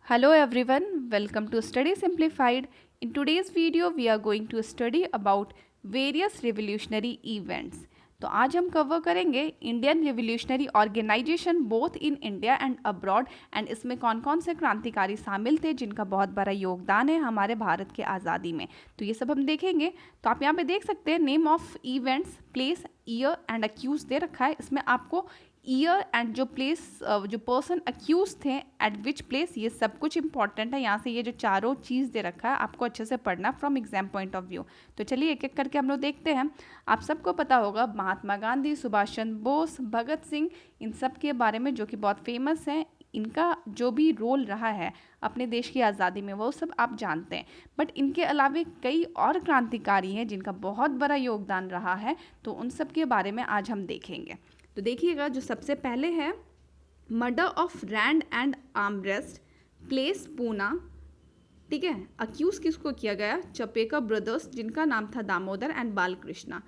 Hello everyone, welcome to Study Simplified. In today's video, we are going to study about various revolutionary events. तो आज हम cover करेंगे Indian revolutionary organisation both in India and abroad and इसमें कौन कौन से क्रांतिकारी शामिल थे जिनका बहुत बड़ा योगदान है हमारे भारत के आज़ादी में। तो ये सब हम देखेंगे। तो आप यहाँ पे देख सकते हैं name of events, place, year and accused दे रखा है। इसमें आपको ईयर एंड जो प्लेस जो पर्सन अक्यूज थे एट विच प्लेस, ये सब कुछ इंपॉर्टेंट है। यहाँ से ये जो चारों चीज़ दे रखा है आपको अच्छे से पढ़ना from exam point of view. तो चलिए एक एक करके हम लोग देखते हैं। आप सबको पता होगा महात्मा गांधी, सुभाष चंद्र बोस, भगत सिंह, इन सब के बारे में जो कि बहुत फेमस हैं। इनका जो भी रोल रहा है अपने देश की आज़ादी में वो सब आप जानते हैं। बट इनके अलावा कई और क्रांतिकारी हैं जिनका बहुत बड़ा योगदान रहा है, तो उन सब के बारे में आज हम देखेंगे। तो देखिएगा, जो सबसे पहले है murder of Rand and Ayerst, place Poona. ठीक है, अक्यूज किसको किया गया? चपेकर ब्रदर्स, जिनका नाम था दामोदर एंड बालकृष्णा।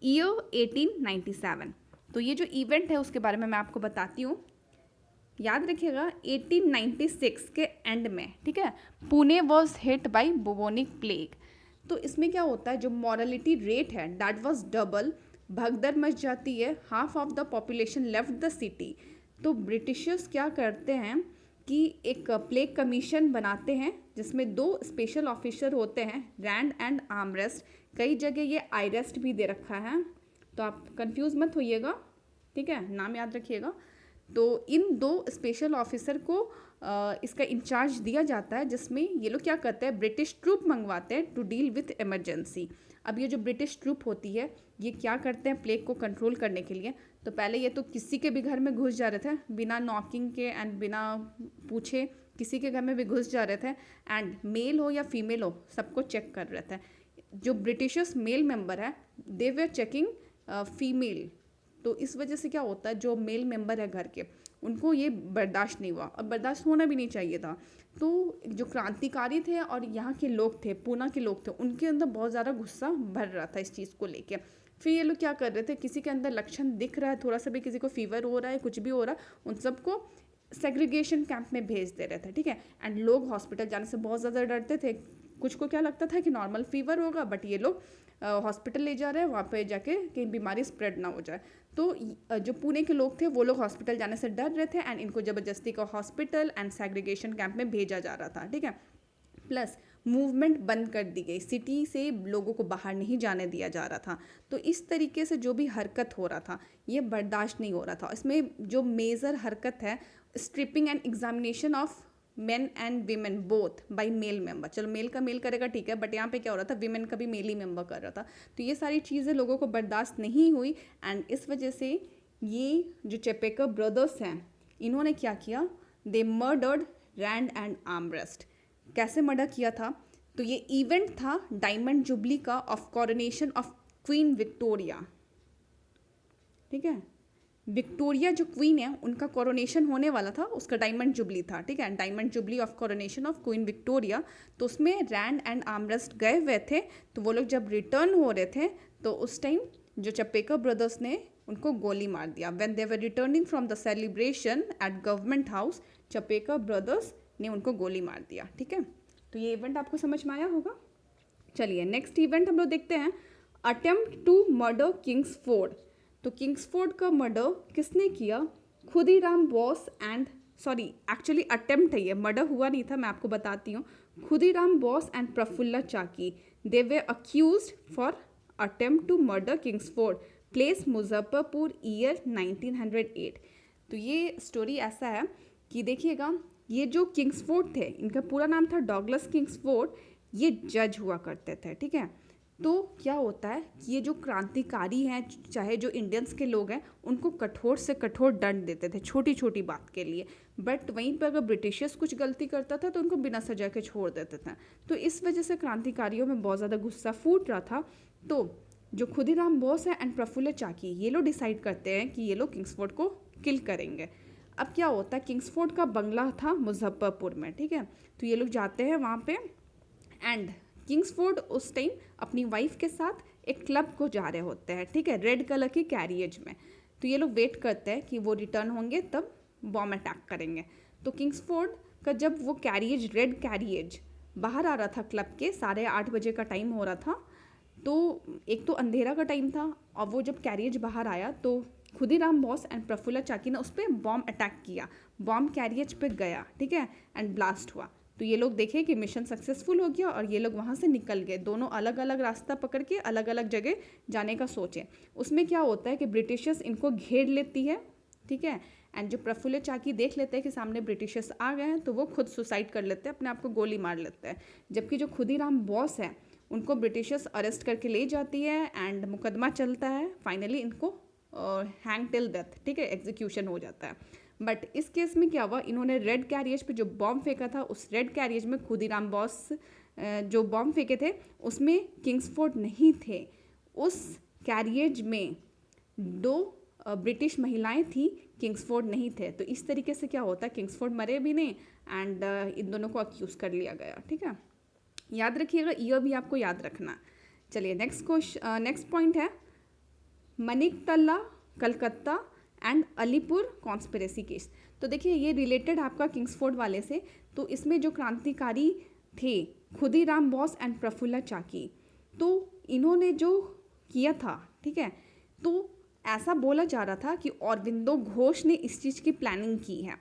ईयर 1897। तो ये जो इवेंट है उसके बारे में मैं आपको बताती हूँ। याद रखिएगा 1896 के एंड में, ठीक है, Pune was hit by bubonic plague. तो इसमें क्या होता है, जो मॉर्टलिटी रेट है दैट वॉज डबल, भगदड़ मच जाती है, half of the population left the city. तो ब्रिटिशर्स क्या करते हैं कि एक प्लेग कमीशन बनाते हैं जिसमें 2 स्पेशल ऑफिसर होते हैं, रैंड एंड आर्मरेस्ट। कई जगह ये आईरेस्ट भी दे रखा है, तो आप कंफ्यूज मत होइएगा, ठीक है, नाम याद रखिएगा। तो इन 2 स्पेशल ऑफिसर को इसका इंचार्ज दिया जाता है, जिसमें ये लोग क्या करते हैं, ब्रिटिश ट्रूप मंगवाते हैं टू डील विथ इमरजेंसी। अब ये जो ब्रिटिश ट्रूप होती है ये क्या करते हैं प्लेग को कंट्रोल करने के लिए? तो पहले ये तो किसी के भी घर में घुस जा रहे थे बिना नॉकिंग के एंड बिना पूछे, किसी के घर में भी घुस जा रहे थे एंड मेल हो या फीमेल हो सबको चेक कर रहे थे। जो ब्रिटिशर्स मेल मेंबर है दे वर चेकिंग फीमेल। तो इस वजह से क्या होता है, जो मेल मेंबर है घर के उनको ये बर्दाश्त नहीं हुआ और बर्दाश्त होना भी नहीं चाहिए था। तो जो क्रांतिकारी थे और यहाँ के लोग थे, पूना के लोग थे, उनके अंदर बहुत ज़्यादा गुस्सा भर रहा था इस चीज़ को लेके। फिर ये लोग क्या कर रहे थे, किसी के अंदर लक्षण दिख रहा है थोड़ा सा भी, किसी को फीवर हो रहा है, कुछ भी हो रहा है, उन सबको सेग्रीगेशन कैंप में भेज दे रहे थे, ठीक है। एंड लोग हॉस्पिटल जाने से बहुत ज़्यादा डरते थे। कुछ को क्या लगता था कि नॉर्मल फीवर होगा, बट ये लोग हॉस्पिटल ले जा रहे हैं, वहाँ पे जाके कहीं बीमारी स्प्रेड ना हो जाए। तो जो पुणे के लोग थे वो लोग हॉस्पिटल जाने से डर रहे थे एंड इनको ज़बरदस्ती का हॉस्पिटल एंड सेग्रीगेशन कैंप में भेजा जा रहा था, ठीक है। प्लस मूवमेंट बंद कर दी गई, सिटी से लोगों को बाहर नहीं जाने दिया जा रहा था। तो इस तरीके से जो भी हरकत हो रहा था ये बर्दाश्त नहीं हो रहा था। इसमें जो मेजर हरकत है, stripping and examination of men and women both by male member. चलो मेल का मेल करेगा ठीक है, बट यहाँ पे क्या हो रहा था, वीमेन का भी मेल ही मेंबर कर रहा था। तो ये सारी चीज़ें लोगों को बर्दाश्त नहीं हुई एंड इस वजह से ये जो चेपेकर ब्रदर्स हैं इन्होंने क्या किया, दे मर्डर्ड रैंड एंड आर्मरेस्ट। कैसे मर्डर किया था? तो ये इवेंट था डायमंड जुबली का of coronation of queen Victoria, ठीक है। विक्टोरिया जो क्वीन है उनका कोरोनेशन होने वाला था, उसका डायमंड जुबली था, ठीक है, diamond jubilee of coronation of queen Victoria. तो उसमें रैंड एंड आर्मरेस्ट गए हुए थे। तो वो लोग जब रिटर्न हो रहे थे तो उस टाइम जो चपेकर ब्रदर्स ने उनको गोली मार दिया। When they were returning from the celebration at government house, Chapekar brothers ने उनको गोली मार दिया, ठीक है। तो ये इवेंट आपको समझ में आया होगा। चलिए नेक्स्ट इवेंट हम लोग देखते हैं, अटेम्प्ट टू मर्डर किंग्सफोर्ड। तो किंग्सफोर्ड का मर्डर किसने किया? Khudiram Bose and, sorry actually attempt है, ये मर्डर हुआ नहीं था, मैं आपको बताती हूँ। Khudiram Bose and Prafulla Chaki, they were accused for attempt to murder Kingsford, place Muzaffarpur, year 1908। तो ये स्टोरी ऐसा है कि देखिएगा, ये जो किंग्सफोर्ड थे इनका पूरा नाम था डॉगलस किंग्सफोर्ड, ये जज हुआ करते थे, ठीक है। तो क्या होता है कि ये जो क्रांतिकारी हैं, चाहे जो इंडियंस के लोग हैं, उनको कठोर से कठोर दंड देते थे छोटी छोटी बात के लिए। बट वहीं पर अगर ब्रिटिशर्स कुछ गलती करता था तो उनको बिना सजा के छोड़ देते थे। तो इस वजह से क्रांतिकारियों में बहुत ज़्यादा गुस्सा फूट रहा था। तो जो खुदीराम बोस है एंड प्रफुल्ल चाकी, ये लोग डिसाइड करते हैं कि ये लोग किंग्सफोर्ड को किल करेंगे। अब क्या होता है, किंग्सफोर्ड का बंगला था मुजफ्फरपुर में, ठीक है। तो ये लोग जाते हैं वहाँ पे एंड किंग्सफोर्ड उस टाइम अपनी वाइफ के साथ एक क्लब को जा रहे होते हैं, ठीक है, रेड कलर की कैरियज में। तो ये लोग वेट करते हैं कि वो रिटर्न होंगे तब बॉम्ब अटैक करेंगे। तो किंग्सफोर्ड का जब वो कैरियज, रेड कैरियज बाहर आ रहा था क्लब के, 8:30 का टाइम हो रहा था, तो एक तो अंधेरा का टाइम था, और वो जब कैरियज बाहर आया तो खुदीराम बोस एंड प्रफुल्ला चाकी ने उस पर बॉम्ब अटैक किया, बॉम्ब कैरियज पे गया, ठीक है, एंड ब्लास्ट हुआ। तो ये लोग देखे कि मिशन सक्सेसफुल हो गया और ये लोग वहाँ से निकल गए, दोनों अलग अलग रास्ता पकड़ के अलग अलग जगह जाने का सोचे। उसमें क्या होता है कि ब्रिटिशर्स इनको घेर लेती है, ठीक है, एंड जो प्रफुल्ल चाकी देख लेते हैं कि सामने ब्रिटिशर्स आ गए हैं, तो वो खुद सुसाइड कर लेते हैं, अपने आप को गोली मार लेते हैं। जबकि जो खुदीराम बोस है उनको ब्रिटिशर्स अरेस्ट करके ले जाती है एंड मुकदमा चलता है, फाइनली इनको हैंग टिल डेथ, ठीक है, एग्जीक्यूशन हो जाता है। बट इस केस में क्या हुआ, इन्होंने रेड कैरियज पे जो बॉम्ब फेंका था, उस रेड कैरियज में खुदीराम बोस जो बॉम्ब फेंके थे उसमें किंग्सफोर्ड नहीं थे। उस कैरियज में 2 ब्रिटिश महिलाएं थी, किंग्सफोर्ड नहीं थे। तो इस तरीके से क्या होता है, किंग्सफोर्ड मरे भी नहीं एंड इन दोनों को अक्यूज़ कर लिया गया, ठीक है। याद रखिएगा, ये भी आपको याद रखना। चलिए नेक्स्ट पॉइंट है Maniktala Calcutta and Alipore conspiracy case. तो देखिए ये रिलेटेड आपका किंग्सफोर्ड वाले से। तो इसमें जो क्रांतिकारी थे खुदीराम बोस एंड प्रफुल्ला चाकी, तो इन्होंने जो किया था, ठीक है, तो ऐसा बोला जा रहा था कि अरविंदो घोष ने इस चीज़ की प्लानिंग की है।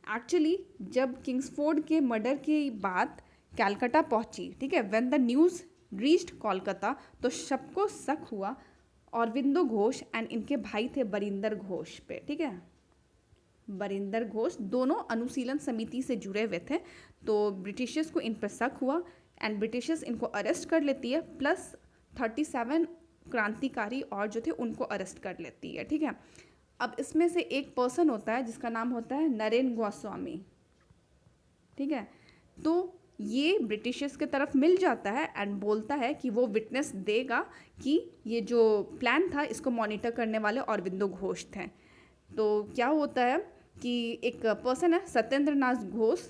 एक्चुअली जब किंग्सफोर्ड के मर्डर की बात कलकत्ता पहुंची, ठीक है, when the news reached Kolkata, तो सबको शक हुआ अरविंदो घोष एंड इनके भाई थे बरिंदर घोष पे, ठीक है। बरिंदर घोष दोनों अनुशीलन समिति से जुड़े हुए थे। तो ब्रिटिशर्स को इन पर शक हुआ एंड ब्रिटिशर्स इनको अरेस्ट कर लेती है, प्लस 37 क्रांतिकारी और जो थे उनको अरेस्ट कर लेती है, ठीक है। अब इसमें से एक पर्सन होता है जिसका नाम होता है नरेन गोस्वामी, ठीक है। तो ये ब्रिटिशर्स के तरफ मिल जाता है एंड बोलता है कि वो विटनेस देगा कि ये जो प्लान था इसको मॉनिटर करने वाले अरविंदो घोष थे। तो क्या होता है कि एक पर्सन है सत्येंद्र नाथ घोष,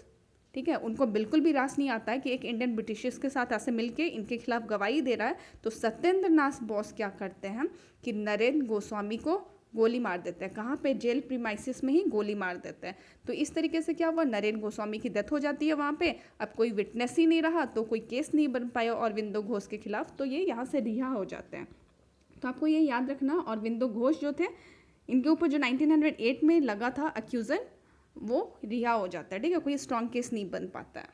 ठीक है, उनको बिल्कुल भी रास नहीं आता है कि एक इंडियन ब्रिटिशर्स के साथ ऐसे मिलके इनके खिलाफ गवाही दे रहा है। तो सत्येंद्र नाथ बोस क्या करते हैं कि नरेन गोस्वामी को गोली मार देते हैं, कहाँ पे, जेल प्रीमाइसिस में ही गोली मार देते हैं। तो इस तरीके से क्या हुआ, नरेन गोस्वामी की डेथ हो जाती है वहाँ पे। अब कोई विटनेस ही नहीं रहा तो कोई केस नहीं बन पाया अरविंदो घोष के खिलाफ, तो ये यहाँ से रिहा हो जाते हैं। तो आपको ये याद रखना, अरविंदो घोष जो थे इनके ऊपर जो 1908 में लगा था अक्यूजन, वो रिहा हो जाता है, ठीक है, कोई स्ट्रॉन्ग केस नहीं बन पाता है।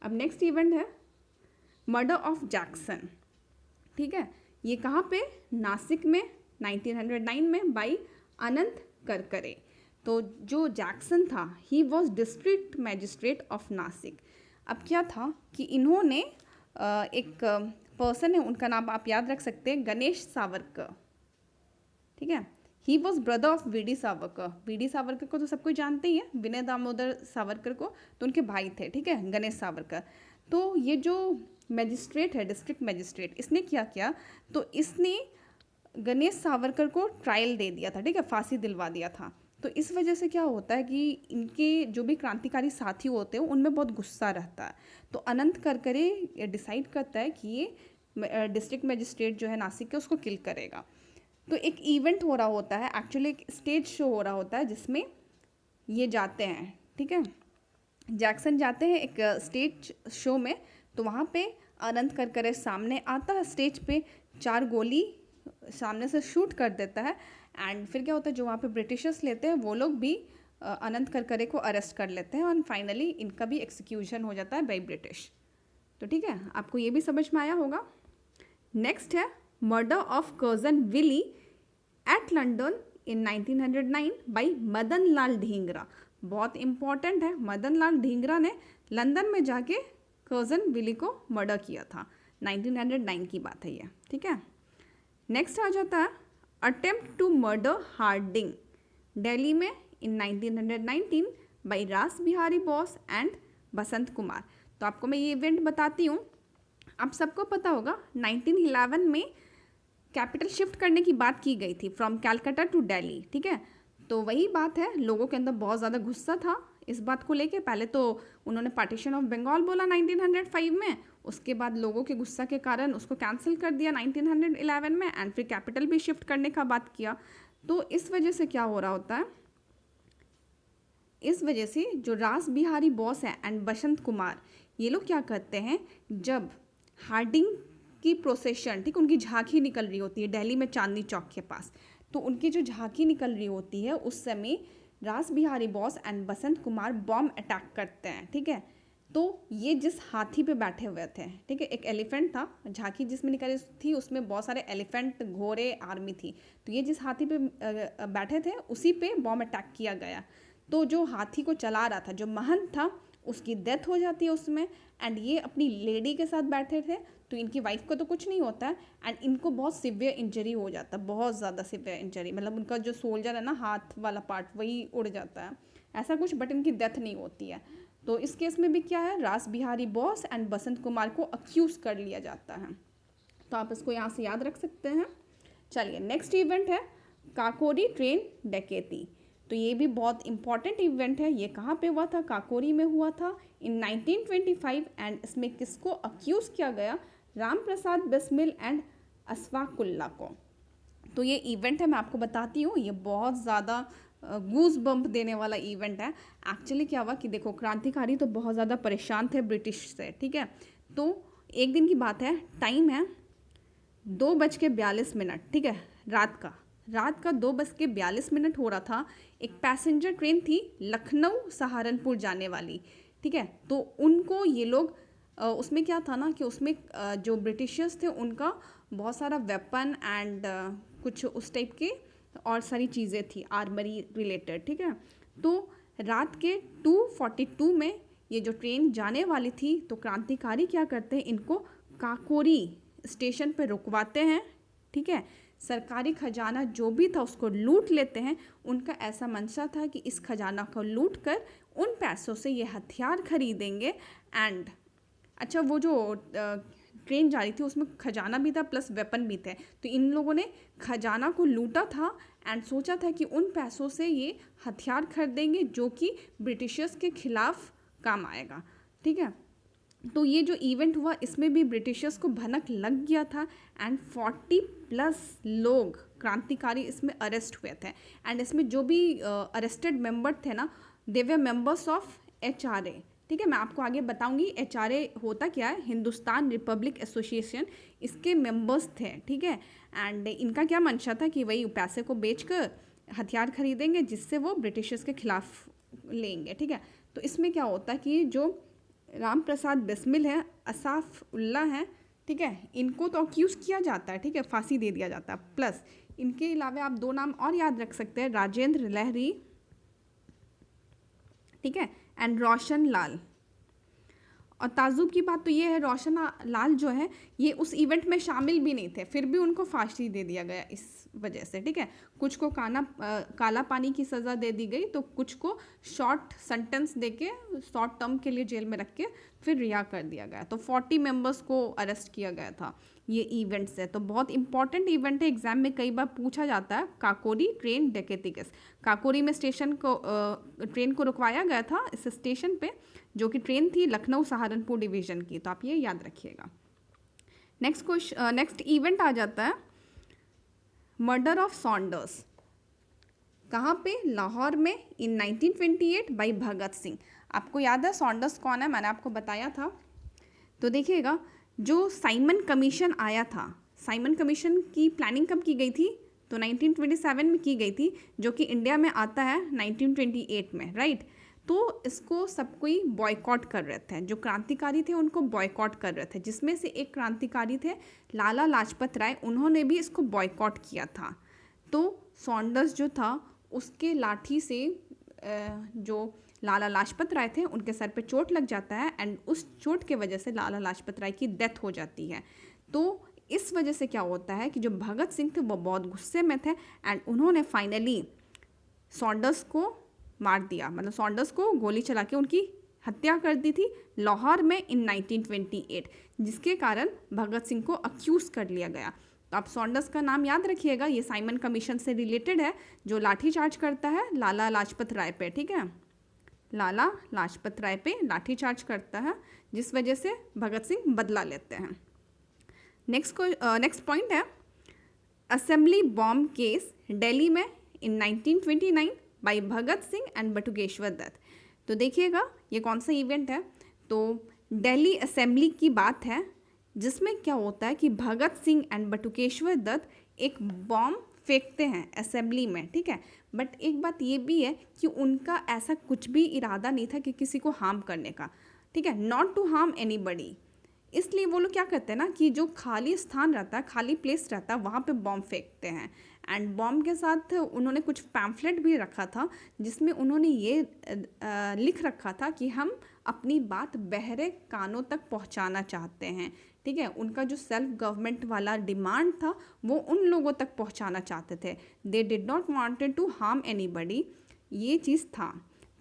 अब नेक्स्ट इवेंट है मर्डर ऑफ जैक्सन, ठीक है। ये कहाँ पे, नासिक में 1909 में बाई अनंत करकरे। तो जो जैक्सन था he was district magistrate of Nashik. अब क्या था कि इन्होंने एक पर्सन है, उनका नाम आप याद रख सकते हैं, गणेश सावरकर, ठीक है। He was brother of VD. Savarkar. VD. Savarkar को तो सब कोई जानते ही है, विनय दामोदर सावरकर को, तो उनके भाई थे, ठीक है, गणेश सावरकर। तो ये जो मैजिस्ट्रेट है, डिस्ट्रिक्ट मैजिस्ट्रेट, इसने क्या किया, तो इसने गणेश सावरकर को ट्रायल दे दिया था, ठीक है, फांसी दिलवा दिया था। तो इस वजह से क्या होता है कि इनके जो भी क्रांतिकारी साथी होते हैं उनमें बहुत गुस्सा रहता है। तो अनंत करकरे डिसाइड करता है कि ये डिस्ट्रिक्ट मैजिस्ट्रेट जो है नासिक के, उसको किल करेगा। तो एक इवेंट हो रहा होता है, एक्चुअली एक स्टेज शो हो रहा होता है जिसमें ये जाते हैं, ठीक है, जैक्सन जाते हैं एक स्टेज शो में। तो वहाँ पे अनंत करकरे सामने आता है स्टेज पे, 4 गोली सामने से शूट कर देता है एंड फिर क्या होता है, जो वहाँ पे ब्रिटिशर्स लेते हैं वो लोग भी अनंत करकरे को अरेस्ट कर लेते हैं और फाइनली इनका भी एक्सिक्यूशन हो जाता है बाय ब्रिटिश। तो ठीक है, आपको ये भी समझ में आया होगा। नेक्स्ट है murder of Curzon Wyllie at London in 1909 by Madan Lal Dhingra. बहुत इंपॉर्टेंट है, मदन लाल ढींगरा ने लंदन में जाके कज़न विली को मर्डर किया था, 1909 की बात है ये, ठीक है। नेक्स्ट आ जाता है attempt to murder Hardinge Delhi में in 1919 by Ras Bihari Bose and Basant Kumar. तो आपको मैं ये इवेंट बताती हूँ, आप सबको पता होगा 1911 में कैपिटल शिफ्ट करने की बात की गई थी फ्रॉम कलकत्ता टू दिल्ली, ठीक है। तो वही बात है, लोगों के अंदर बहुत ज़्यादा गुस्सा था इस बात को लेके। पहले तो उन्होंने पार्टीशन ऑफ बंगाल बोला 1905 में, उसके बाद लोगों के गुस्सा के कारण उसको कैंसिल कर दिया 1911 में एंड फिर कैपिटल भी शिफ्ट करने का बात किया। तो इस वजह से क्या हो रहा होता है इस वजह से जो रास बिहारी बोस है एंड बसंत कुमार, ये लोग क्या करते हैं, जब हार्डिंग की प्रोसेशन, ठीक, उनकी झांकी निकल रही होती है दिल्ली में चांदनी चौक के पास, तो उनकी जो झांकी निकल रही होती है उस समय रास Bihari Bose and Basant Kumar bomb attack करते हैं, ठीक है। तो ये जिस हाथी पे बैठे हुए थे, ठीक है, एक एलिफेंट था, झांकी जिसमें निकली थी उसमें बहुत सारे एलिफेंट, घोड़े, आर्मी थी, तो ये जिस हाथी पे बैठे थे उसी पे बॉम्ब अटैक किया गया। तो जो हाथी को चला रहा था, जो महंत था, उसकी डेथ हो जाती है उसमें, एंड ये अपनी लेडी के साथ बैठे थे, तो इनकी वाइफ को तो कुछ नहीं होता है, एंड इनको बहुत सिवियर इंजरी हो जाता है, बहुत ज़्यादा सिवियर इंजरी, मतलब उनका जो सोल्जर है ना, हाथ वाला पार्ट, वही उड़ जाता है, ऐसा कुछ, बट इनकी डेथ नहीं होती है। तो इस केस में भी क्या है, रास बिहारी बोस एंड बसंत कुमार को अक्यूज कर लिया जाता है। तो आप इसको यहाँ से याद रख सकते हैं। चलिए, नेक्स्ट इवेंट है काकोरी ट्रेन डकैती। तो ये भी बहुत इंपॉर्टेंट इवेंट है। ये कहाँ पे हुआ था, काकोरी में हुआ था इन 1925, एंड इसमें किसको अक्यूज़ किया गया, राम प्रसाद बिस्मिल एंड अशफाकुल्ला को। तो ये इवेंट है, मैं आपको बताती हूँ, ये बहुत ज़्यादा गूज बम्प देने वाला इवेंट है। एक्चुअली क्या हुआ कि देखो, क्रांतिकारी तो बहुत ज़्यादा परेशान थे ब्रिटिश से, ठीक है। तो एक दिन की बात है, टाइम है 2:42, ठीक है, रात का 2:42 हो रहा था। एक पैसेंजर ट्रेन थी लखनऊ सहारनपुर जाने वाली, ठीक है। तो उनको ये लोग उसमें क्या था ना कि उसमें जो ब्रिटिशर्स थे उनका बहुत सारा वेपन एंड कुछ उस टाइप के और सारी चीज़ें थी आर्मरी रिलेटेड, ठीक है। तो रात के 2:42 में ये जो ट्रेन जाने वाली थी, तो क्रांतिकारी क्या करते हैं, इनको काकोरी स्टेशन पर रुकवाते हैं, ठीक है। सरकारी खजाना जो भी था उसको लूट लेते हैं। उनका ऐसा मंशा था कि इस खजाना को लूट कर उन पैसों से ये हथियार खरीदेंगे। एंड अच्छा, वो जो ट्रेन जा रही थी उसमें खजाना भी था प्लस वेपन भी थे, तो इन लोगों ने खजाना को लूटा था एंड सोचा था कि उन पैसों से ये हथियार खरीदेंगे जो कि ब्रिटिशर्स के खिलाफ काम आएगा, ठीक है। तो ये जो इवेंट हुआ इसमें भी ब्रिटिशर्स को भनक लग गया था एंड 40+ लोग क्रांतिकारी इसमें अरेस्ट हुए थे। एंड इसमें जो भी अरेस्टेड मेंबर थे ना, दे वे मेंबर्स ऑफ HRA, ठीक है। मैं आपको आगे बताऊंगी HRA होता क्या है, हिंदुस्तान रिपब्लिक एसोसिएशन, इसके मेंबर्स थे, ठीक है। एंड इनका क्या मंशा था कि वही पैसे को बेचकर हथियार खरीदेंगे जिससे वो ब्रिटिशर्स के खिलाफ लेंगे, ठीक है। तो इसमें क्या होता है कि जो राम प्रसाद बिस्मिल है, असाफुल्ला हैं, ठीक है, इनको तो अक्यूज़ किया जाता है, ठीक है, फांसी दे दिया जाता है। प्लस इनके अलावा आप 2 नाम और याद रख सकते हैं, राजेंद्र लहरी, ठीक है, एंड रोशन लाल। और ताजुब की बात तो ये है, रोशन लाल जो है ये उस इवेंट में शामिल भी नहीं थे, फिर भी उनको फांसी दे दिया गया इस वजह से, ठीक है। कुछ को काला पानी की सज़ा दे दी गई, तो कुछ को शॉर्ट सेंटेंस दे के शॉर्ट टर्म के लिए जेल में रख के फिर रिहा कर दिया गया। तो 40 मेंबर्स को अरेस्ट किया गया था। ये इवेंट से तो बहुत इंपॉर्टेंट इवेंट है, एग्जाम में कई बार पूछा जाता है। काकोरी ट्रेन डकैती केस, काकोरी में ट्रेन को रुकवाया गया था इस स्टेशन पे, जो कि ट्रेन थी लखनऊ सहारनपुर डिवीज़न की, तो आप ये याद रखिएगा। नेक्स्ट इवेंट आ जाता है मर्डर ऑफ सॉन्डर्स। कहाँ पे, लाहौर में इन 1928 बाई भगत सिंह। आपको याद है सॉन्डर्स कौन है, मैंने आपको बताया था। तो देखिएगा, जो साइमन कमीशन आया था, साइमन कमीशन की प्लानिंग कब की गई थी, तो 1927 में की गई थी, जो कि इंडिया में आता है 1928 में, राइट। तो इसको सब कोई बॉयकॉट कर रहे थे, जो क्रांतिकारी थे उनको बॉयकॉट कर रहे थे, जिसमें से एक क्रांतिकारी थे लाला लाजपत राय, उन्होंने भी इसको बॉयकॉट किया था। तो सॉन्डर्स जो था उसके लाठी से जो लाला लाजपत राय थे उनके सर पे चोट लग जाता है, एंड उस चोट के वजह से लाला लाजपत राय की डेथ हो जाती है। तो इस वजह से क्या होता है कि जो भगत सिंह थे वो बहुत गुस्से में थे, एंड उन्होंने फाइनली सॉन्डर्स को मार दिया, मतलब सॉन्डर्स को गोली चला के उनकी हत्या कर दी थी लाहौर में इन 1928, जिसके कारण भगत सिंह को अक्यूज़ कर लिया गया। तो आप सॉन्डर्स का नाम याद रखिएगा, ये साइमन कमीशन से रिलेटेड है, जो लाठीचार्ज करता है लाला लाजपत राय पे, ठीक है, लाला लाजपत राय पे लाठीचार्ज करता है, जिस वजह से भगत सिंह बदला लेते हैं। नेक्स्ट पॉइंट है असेंबली बॉम्ब केस दिल्ली में in 1929 by Bhagat Singh and Batukeshwar Dutt. तो देखिएगा ये कौन सा इवेंट है, तो दिल्ली असेंबली की बात है, जिसमें क्या होता है कि भगत सिंह एंड बटुकेश्वर दत्त एक बॉम्ब फेंकते हैं असेंबली में, ठीक है। बट एक बात ये भी है कि उनका ऐसा कुछ भी इरादा नहीं था कि किसी को हार्म करने का, ठीक है, नॉट टू हार्म एनीबडी। इसलिए वो लोग क्या करते हैं ना कि जो खाली स्थान रहता है, खाली प्लेस रहता है, वहाँ पे बॉम्ब फेंकते हैं। एंड बॉम्ब के साथ उन्होंने कुछ पैम्फलेट भी रखा था, जिसमें उन्होंने ये लिख रखा था कि हम अपनी बात बहरे कानों तक पहुंचाना चाहते हैं, ठीक है। उनका जो सेल्फ गवर्नमेंट वाला डिमांड था वो उन लोगों तक पहुंचाना चाहते थे। They did not wanted to harm anybody, ये चीज़ था।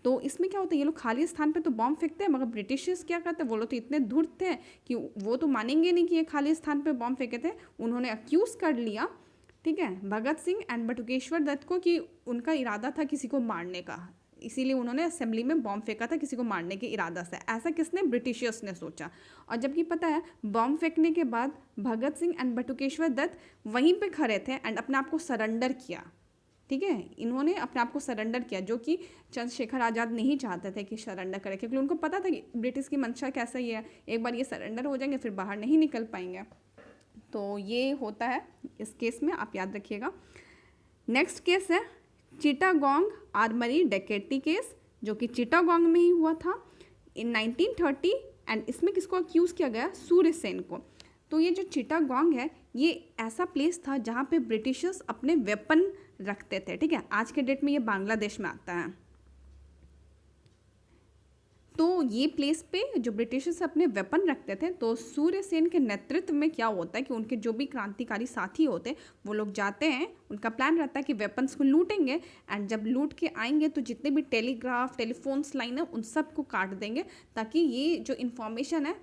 तो इसमें क्या होता है, ये लोग खाली स्थान पे तो बॉम्ब फेंकते हैं, मगर ब्रिटिशर्स क्या करते हैं, वो लोग तो इतने धूर्त थे कि वो तो मानेंगे नहीं कि ये खाली स्थान पे बॉम्ब फेंके थे। उन्होंने अक्यूज़ कर लिया, ठीक है, भगत सिंह एंड बटुकेश्वर दत्त को कि उनका इरादा था किसी को मारने का, इसीलिए उन्होंने असेंबली में बॉम्ब फेंका था किसी को मारने के इरादा से। ऐसा किसने, ब्रिटिशर्स ने सोचा। और जबकि पता है बॉम्ब फेंकने के बाद भगत सिंह एंड बटुकेश्वर दत्त वहीं पे खड़े थे एंड अपने आप को सरेंडर किया, ठीक है। इन्होंने अपने आप को सरेंडर किया, जो कि चंद्रशेखर आज़ाद नहीं चाहते थे कि सरेंडर करें, क्योंकि उनको पता था कि ब्रिटिश की मंशा कैसा ही है, एक बार ये सरेंडर हो जाएंगे फिर बाहर नहीं निकल पाएंगे। तो ये होता है इस केस में, आप याद रखिएगा। नेक्स्ट केस है चिटागोंग आर्मरी डकैती केस, जो कि चिटागोंग में ही हुआ था इन 1930। एंड इसमें किसको अक्यूज़ किया गया, सूर्य सेन को। तो ये जो चिटागोंग है ये ऐसा प्लेस था जहाँ पे ब्रिटिशर्स अपने वेपन रखते थे, ठीक है। आज के डेट में ये बांग्लादेश में आता है। तो ये प्लेस पे जो ब्रिटिशर्स अपने वेपन रखते थे, तो सूर्य सेन के नेतृत्व में क्या होता है कि उनके जो भी क्रांतिकारी साथी होते हैं वो लोग जाते हैं, उनका प्लान रहता है कि वेपन्स को लूटेंगे। एंड जब लूट के आएंगे तो जितने भी टेलीग्राफ टेलीफोन्स लाइन है उन सब को काट देंगे, ताकि ये जो इन्फॉर्मेशन है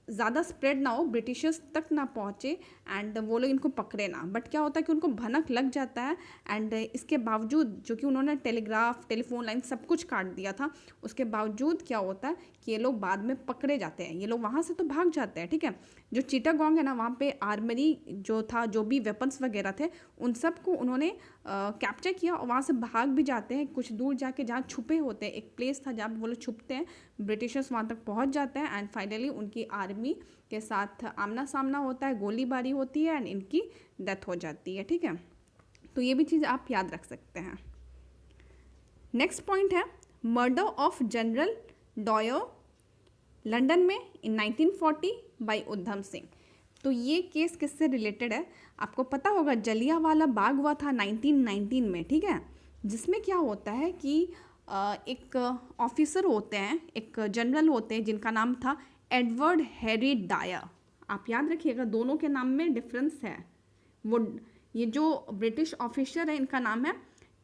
ज़्यादा स्प्रेड ना हो, ब्रिटिशर्स तक ना पहुँचे एंड वो लोग इनको पकड़े ना। बट क्या होता है कि उनको भनक लग जाता है एंड इसके बावजूद, जो कि उन्होंने टेलीग्राफ टेलीफोन लाइन सब कुछ काट दिया था, उसके बावजूद क्या होता है कि ये लोग बाद में पकड़े जाते हैं। ये लोग वहाँ से तो भाग जाते हैं, ठीक है। जो चिटागोंग है ना, वहाँ पे आर्मरी जो था, जो भी वेपन्स वगैरह थे, उन सब को उन्होंने कैप्चर किया और वहाँ से भाग भी जाते हैं। कुछ दूर जाके जहाँ छुपे होते हैं, एक प्लेस था जहाँ वो लोग छुपते हैं, ब्रिटिशर्स वहाँ तक पहुँच जाते हैं एंड फाइनली उनकी आर्मी के साथ आमना सामना होता है, गोलीबारी होती है एंड इनकी डेथ हो जाती है, ठीक है। तो ये भी चीज़ आप याद रख सकते हैं। नेक्स्ट पॉइंट है मर्डर ऑफ जनरल डॉयर लंदन में इन 1940 बाय उधम सिंह। तो ये केस किससे रिलेटेड है, आपको पता होगा, जलियांवाला बाग हुआ था 1919 में, ठीक है। जिसमें क्या होता है कि एक ऑफिसर होते हैं, एक जनरल होते हैं जिनका नाम था एडवर्ड हैरी डायर। आप याद रखिएगा, दोनों के नाम में डिफरेंस है। वो ये जो ब्रिटिश ऑफिसर है इनका नाम है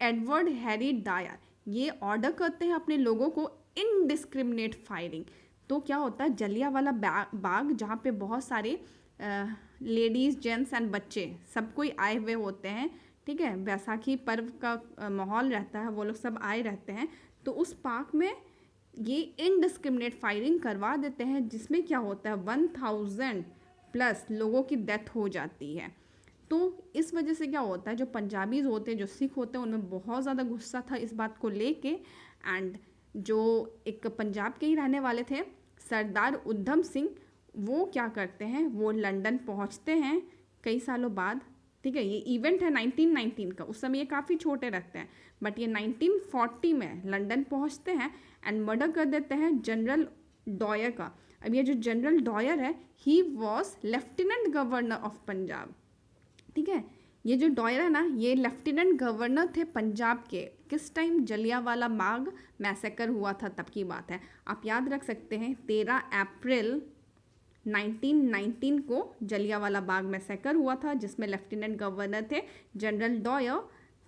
एडवर्ड हैरी डायर। ये ऑर्डर करते हैं अपने लोगों को इनडिस्क्रिमिनेट फायरिंग। तो क्या होता है, जलियांवाला बाग जहाँ पे बहुत सारे लेडीज़ जेंट्स एंड बच्चे सब कोई आए हुए होते हैं, ठीक है, बैसाखी पर्व का माहौल रहता है, वो लोग सब आए रहते हैं। तो उस पार्क में ये इनडिस्क्रिमिनेट फायरिंग करवा देते हैं, जिसमें क्या होता है 1000 प्लस लोगों की डेथ हो जाती है। तो इस वजह से क्या होता है, जो पंजाबीज होते हैं, जो सिख होते हैं, उनमें बहुत ज़्यादा गुस्सा था इस बात को लेके। एंड जो एक पंजाब के ही रहने वाले थे सरदार उधम सिंह, वो क्या करते हैं, वो लंदन पहुंचते हैं कई सालों बाद, ठीक है। ये इवेंट है 1919 का, उस समय ये काफ़ी छोटे रहते हैं, बट ये 1940 में लंदन पहुंचते हैं एंड मर्डर कर देते हैं जनरल डॉयर का। अब ये जो जनरल डॉयर है, he was lieutenant governor of Punjab, ठीक है। ये जो डॉयर है ना, ये लेफ्टिनेंट गवर्नर थे पंजाब के। किस टाइम, जलियांवाला बाग मैसेकर हुआ था तब की बात है। आप याद रख सकते हैं 13 अप्रैल 1919 को जलियांवाला बाग मैसेकर हुआ था, जिसमें लेफ्टिनेंट गवर्नर थे जनरल डॉयर।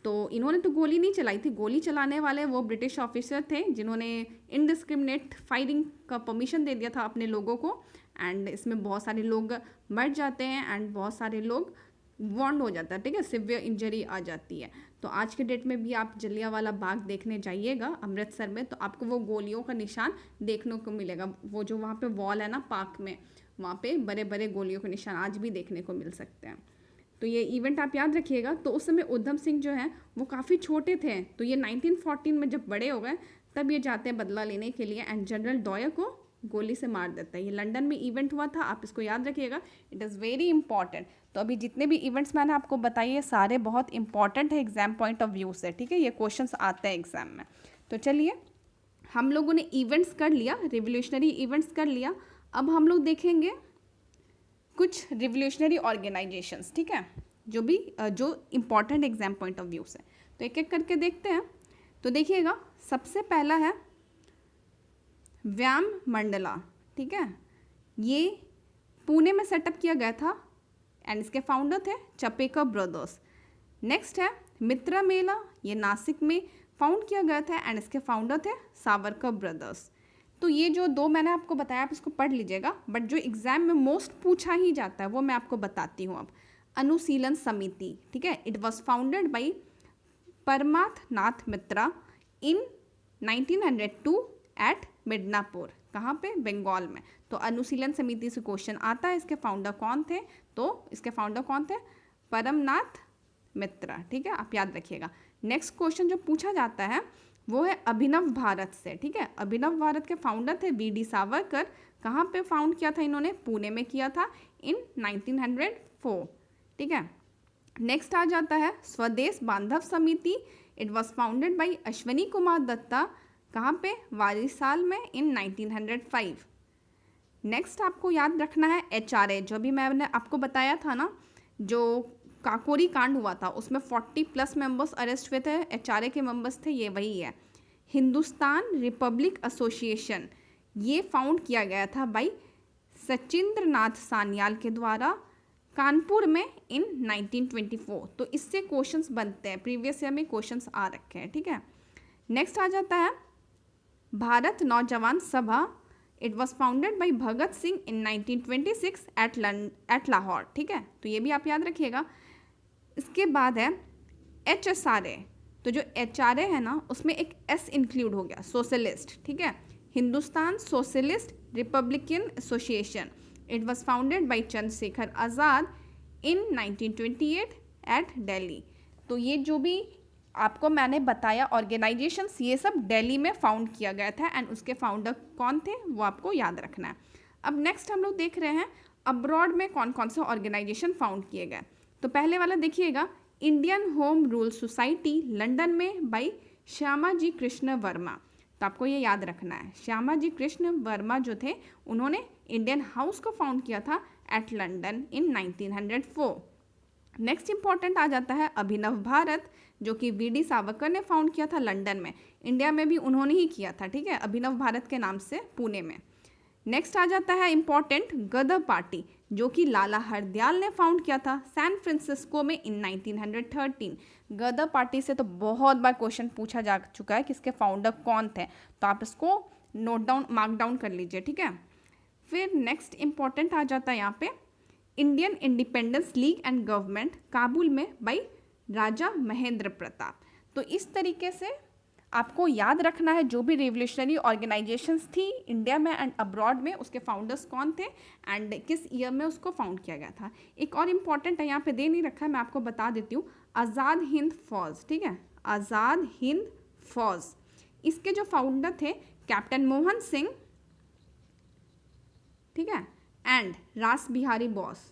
तो इन्होंने तो गोली नहीं चलाई थी, गोली चलाने वाले वो ब्रिटिश ऑफिसर थे जिन्होंने इनडिस्क्रिमिनेट फायरिंग का परमिशन दे दिया था अपने लोगों को। एंड इसमें बहुत सारे लोग मर जाते हैं एंड बहुत सारे लोग वॉन्ड हो जाता है, ठीक है, सिवियर इंजरी आ जाती है। तो आज के डेट में भी आप जलियांवाला बाग देखने जाइएगा अमृतसर में, तो आपको वो गोलियों का निशान देखने को मिलेगा। वो जो वहाँ पे वॉल है ना पार्क में, वहाँ पे बड़े बड़े गोलियों के निशान आज भी देखने को मिल सकते हैं। तो ये इवेंट आप याद रखिएगा। तो उस समय उधम सिंह जो हैं वो काफ़ी छोटे थे, तो ये 1914 में जब बड़े हो गए तब ये जाते हैं बदला लेने के लिए एंड जनरल डॉयर को गोली से मार देता है। ये लंदन में इवेंट हुआ था, आप इसको याद रखिएगा, इट इज़ वेरी इंपॉर्टेंट। तो अभी जितने भी इवेंट्स मैंने आपको बताए ये सारे बहुत इंपॉर्टेंट है एग्जाम पॉइंट ऑफ व्यू से, ठीक है, ये क्वेश्चंस आते हैं एग्जाम में। तो चलिए हम लोगों ने इवेंट्स कर लिया, रिवोल्यूशनरी इवेंट्स कर लिया। अब हम लोग देखेंगे कुछ रिवोल्यूशनरी ऑर्गेनाइजेशंस, ठीक है, जो important exam point of view से। तो एक एक करके देखते हैं। तो देखिएगा सबसे पहला है व्यायाम मंडला, ठीक है, ये पुणे में सेटअप किया गया था एंड इसके फाउंडर थे चपेकर ब्रदर्स। नेक्स्ट है मित्रा मेला, ये नासिक में फाउंड किया गया था एंड इसके फाउंडर थे सावरकर ब्रदर्स। तो ये जो दो मैंने आपको बताया आप इसको पढ़ लीजिएगा, बट जो एग्जाम में मोस्ट पूछा ही जाता है वो मैं आपको बताती हूँ अब। अनुशीलन समिति, ठीक है, it was founded by Pramatha Nath Mitra in 1902 at Midnapore, कहाँ पे, बंगाल में। तो अनुशीलन समिति से क्वेश्चन आता है, इसके फाउंडर कौन थे, तो इसके फाउंडर कौन थे, परमनाथ मित्रा, ठीक है, आप याद रखिएगा। नेक्स्ट क्वेश्चन जो पूछा जाता है वो है अभिनव भारत से, ठीक है, अभिनव भारत के फाउंडर थे वी.डी. सावरकर। कहाँ पे फाउंड किया था इन्होंने, पुणे में किया था इन 1904, ठीक है। नेक्स्ट आ जाता है Swadesh Bandhab Samiti, it was founded by Ashwini Kumar Dutta. कहाँ पे, वारिसाल में इन 1905। नेक्स्ट आपको याद रखना है HRA, जो भी मैंने आपको बताया था ना, जो काकोरी कांड हुआ था उसमें 40+ मेंबर्स अरेस्ट हुए थे, HRA के मेंबर्स थे, ये वही है। हिंदुस्तान रिपब्लिक एसोसिएशन, ये फाउंड किया गया था भाई सचिंद्र नाथ सान्याल के द्वारा कानपुर में इन 1924। तो इससे क्वेश्चंस बनते हैं, प्रीवियस ईयर में क्वेश्चंस आ रखे हैं, ठीक है। नेक्स्ट आ जाता है Bharat Naujawan Sabha, it was founded by Bhagat Singh in 1926 at Lahore, ठीक है, तो ये भी आप याद रखिएगा। इसके बाद है HSRA, तो जो HRA है ना उसमें एक S इंक्लूड हो गया, सोशलिस्ट, ठीक है, Hindustan socialist republican association, it was founded by Chandrashekhar Azad in 1928 at Delhi. तो ये जो भी आपको मैंने बताया ऑर्गेनाइजेशंस, ये सब दिल्ली में फाउंड किया गया था एंड उसके फाउंडर कौन थे वो आपको याद रखना है। अब नेक्स्ट हम लोग देख रहे हैं अब्रॉड में कौन कौन से ऑर्गेनाइजेशन फाउंड किए गए। तो पहले वाला देखिएगा, Indian home rule society London में बाई श्यामाजी कृष्ण वर्मा। तो आपको ये याद रखना है, श्यामाजी कृष्ण वर्मा जो थे उन्होंने इंडियन हाउस को फाउंड किया था at London in 1904। Next important आ जाता है अभिनव भारत, जो कि वी.डी. सावरकर ने फाउंड किया था लंदन में, इंडिया में भी उन्होंने ही किया था, ठीक है, अभिनव भारत के नाम से पुणे में। नेक्स्ट आ जाता है इंपॉर्टेंट गदर पार्टी, जो कि लाला हरदयाल ने फाउंड किया था सैन फ्रांसिस्को में इन 1913। गदर पार्टी से तो बहुत बार क्वेश्चन पूछा जा चुका है कि इसके फाउंडर कौन थे, तो आप इसको नोट डाउन मार्क डाउन कर लीजिए, ठीक है। फिर नेक्स्ट इंपॉर्टेंट आ जाता है यहाँ पे Indian independence league and government, Kabul में बाई राजा महेंद्र प्रताप। तो इस तरीके से आपको याद रखना है जो भी रिवोल्यूशनरी ऑर्गेनाइजेशंस थी इंडिया में एंड अब्रॉड में, उसके फाउंडर्स कौन थे एंड किस ईयर में उसको फाउंड किया गया था। एक और इम्पॉर्टेंट है, यहाँ पे दे नहीं रखा है, मैं आपको बता देती हूँ, आज़ाद हिंद फौज, ठीक है, आज़ाद हिंद फौज, इसके जो फाउंडर थे कैप्टन मोहन सिंह, ठीक है, एंड रास बिहारी बोस।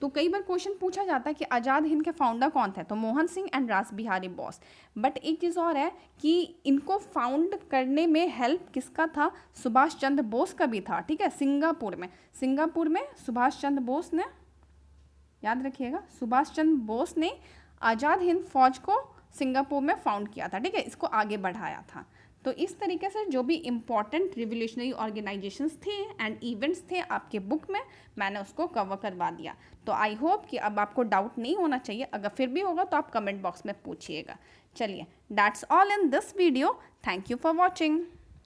तो कई बार क्वेश्चन पूछा जाता है कि आज़ाद हिंद के फाउंडर कौन थे, तो मोहन सिंह एंड रास बिहारी बोस। बट एक चीज़ और है कि इनको फाउंड करने में हेल्प किसका था, सुभाष चंद्र बोस का भी था, ठीक है, सिंगापुर में सुभाष चंद्र बोस ने, याद रखिएगा, सुभाष चंद्र बोस ने आज़ाद हिंद फौज को सिंगापुर में फाउंड किया था, ठीक है, इसको आगे बढ़ाया था। तो इस तरीके से जो भी इम्पॉर्टेंट रिवोल्यूशनरी ऑर्गेनाइजेशंस थे एंड इवेंट्स थे आपके बुक में, मैंने उसको कवर करवा दिया। तो आई होप कि अब आपको डाउट नहीं होना चाहिए, अगर फिर भी होगा तो आप कमेंट बॉक्स में पूछिएगा। चलिए, that's all in this video, thank you for watching.